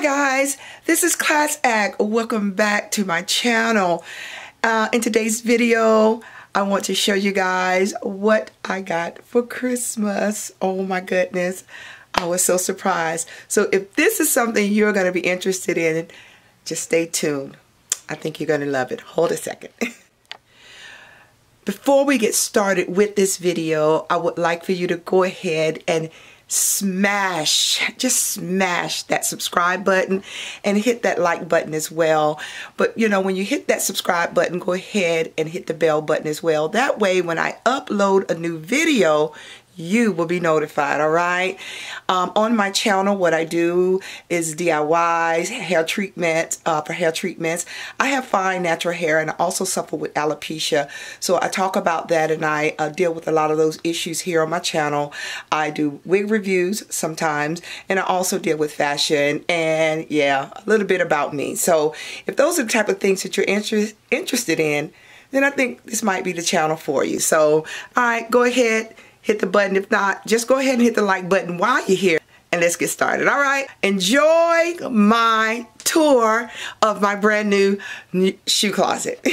guys, this is Klazzact. Welcome back to my channel. In today's video, I want to show you guys what I got for Christmas. Oh my goodness, I was so surprised. So if this is something you're going to be interested in, just stay tuned. I think you're going to love it. Hold a second. Before we get started with this video, I would like for you to go ahead and just smash that subscribe button and hit that like button as well. But you know, when you hit that subscribe button, go ahead and hit the bell button as well. That way when I upload a new video, you will be notified. All right. On my channel, what I do is DIYs, hair treatment, for hair treatments. I have fine natural hair and I also suffer with alopecia. So I talk about that and I deal with a lot of those issues here on my channel. I do wig reviews sometimes and I also deal with fashion and yeah, a little bit about me. So if those are the type of things that you're interested in, then I think this might be the channel for you. So, all right, go ahead. Hit the button. If not, just go ahead and hit the like button while you're here and let's get started. All right. Enjoy my tour of my brand new shoe closet.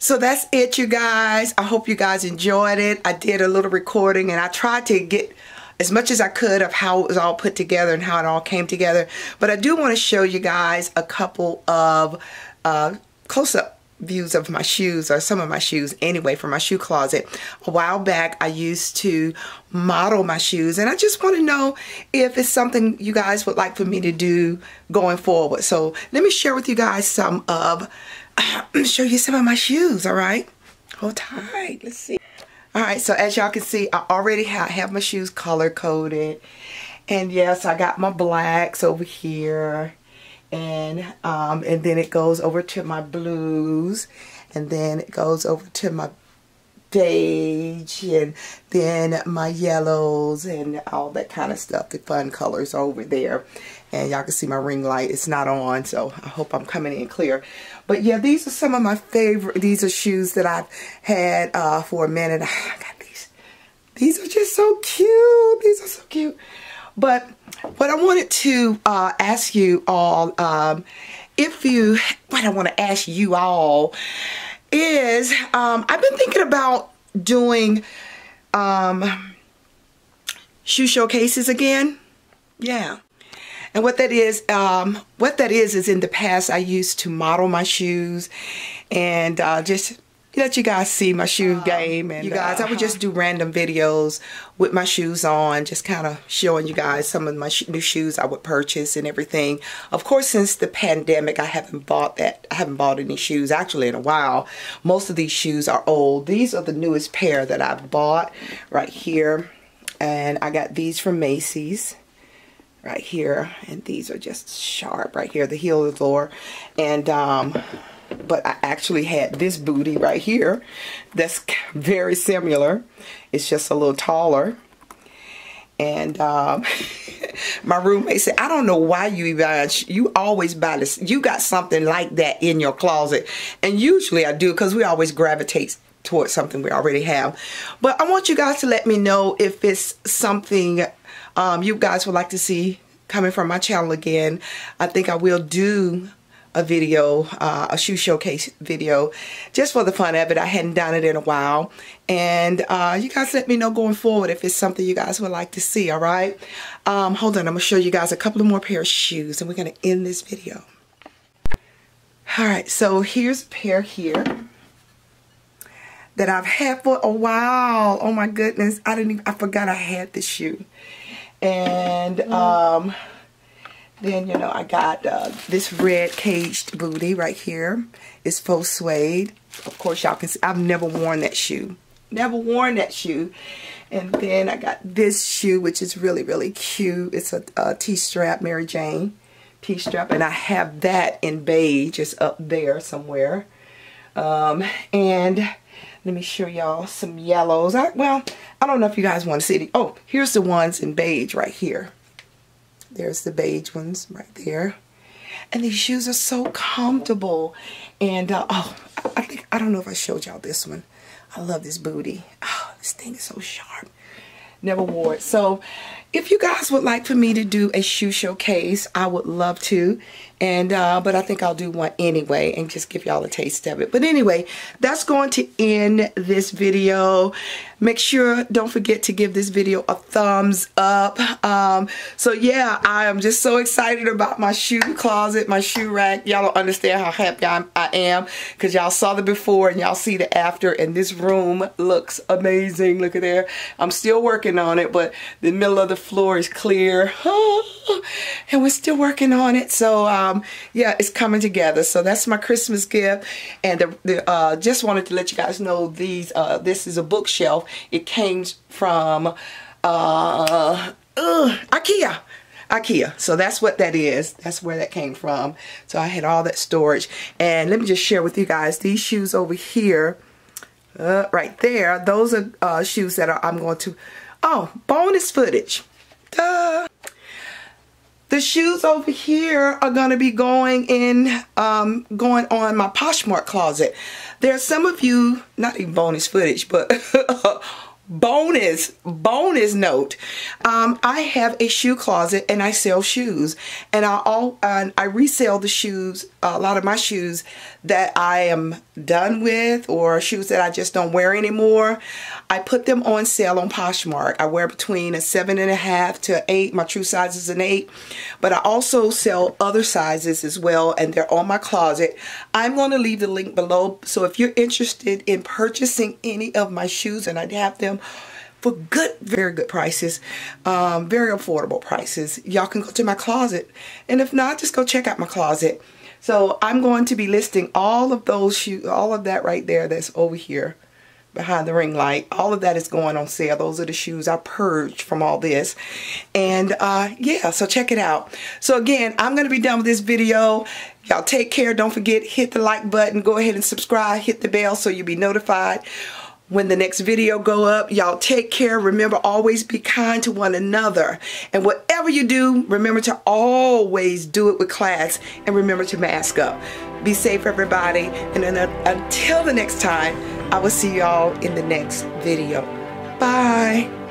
So that's it, you guys. I hope you guys enjoyed it. I did a little recording and I tried to get as much as I could of how it was all put together and how it all came together. But I do want to show you guys a couple of close-up views of my shoes, or some of my shoes anyway, from my shoe closet. A while back I used to model my shoes, and I just want to know if it's something you guys would like for me to do going forward. So let me share with you guys some of show you some of my shoes. All right, hold tight. Let's see. All right, so as y'all can see, I already have my shoes color coded, and yes, I got my blacks over here. And then it goes over to my blues, and then it goes over to my beige, and then my yellows and all that kind of stuff. The fun colors are over there, and y'all can see my ring light. It's not on, so I hope I'm coming in clear. But yeah, these are some of my favorite. These are shoes that I've had for a minute. I got these. These are just so cute. These are so cute. But what I wanted to ask you all, what I want to ask you all is, I've been thinking about doing shoe showcases again. Yeah. And what that is in the past I used to model my shoes and just let you guys see my shoe game. And you guys, I would just do random videos with my shoes on, just kind of showing you guys some of my new shoes I would purchase and everything. Of course, since the pandemic, I haven't bought any shoes actually in a while. Most of these shoes are old. These are the newest pair that I've bought right here, and I got these from Macy's right here, and these are just sharp right here. The heel is lower, and but I actually had this booty right here that's very similar. It's just a little taller. And my roommate said, I don't know why you always buy this. You got something like that in your closet. And usually I do, because we always gravitate towards something we already have. But I want you guys to let me know if it's something you guys would like to see coming from my channel again. I think I will do a video, a shoe showcase video, just for the fun of it. I hadn't done it in a while, and you guys let me know going forward if it's something you guys would like to see. All right, hold on, I'm gonna show you guys a couple of more pair of shoes, and we're gonna end this video. All right, so here's a pair here that I've had for a while. Oh my goodness, I forgot I had this shoe, and then, you know, I got this red caged booty right here. It's faux suede. Of course, y'all can see I've never worn that shoe. Never worn that shoe. And then I got this shoe, which is really, really cute. It's a T-strap, Mary Jane T-strap. And I have that in beige. It's up there somewhere. And let me show y'all some yellows. Well, I don't know if you guys want to see it. Oh, here's the ones in beige right here. There's the beige ones right there. And these shoes are so comfortable. And, oh, I don't know if I showed y'all this one. I love this booty. Oh, this thing is so sharp. Never wore it. So, if you guys would like for me to do a shoe showcase, I would love to. And, but I think I'll do one anyway and just give y'all a taste of it. But anyway, that's going to end this video. Make sure, don't forget to give this video a thumbs up. So yeah, I am just so excited about my shoe closet, my shoe rack. Y'all don't understand how happy I am, because y'all saw the before and y'all see the after, and this room looks amazing. Look at there. I'm still working on it, but the middle of the floor is clear. And we're still working on it. So yeah, it's coming together. So that's my Christmas gift. And just wanted to let you guys know this is a bookshelf. It came from IKEA. So that's what that is. That's where that came from. So I had all that storage. And let me just share with you guys these shoes over here. Right there. Those are shoes that I'm going to... Oh, bonus footage. Duh. The shoes over here are going to be going on my Poshmark closet. There are some of you, not even bonus footage, but bonus note, I have a shoe closet and I sell shoes, and I resell the shoes, a lot of my shoes that I am done with, or shoes that I just don't wear anymore. I put them on sale on Poshmark. I wear between a 7.5 to 8. My true size is an 8, but I also sell other sizes as well, and they're on my closet. I'm going to leave the link below, so if you're interested in purchasing any of my shoes, and I have them for good, very good prices, very affordable prices, y'all can go to my closet, and if not, just go check out my closet. So I'm going to be listing all of those shoes, all of that right there that's over here behind the ring light. All of that is going on sale. Those are the shoes I purged from all this. And yeah, so check it out. So again, I'm going to be done with this video. Y'all take care. Don't forget, hit the like button. Go ahead and subscribe. Hit the bell so you'll be notified when the next video go up. Y'all take care. Remember, always be kind to one another. And whatever you do, remember to always do it with class. And remember to mask up. Be safe, everybody. And then, until the next time, I will see y'all in the next video. Bye.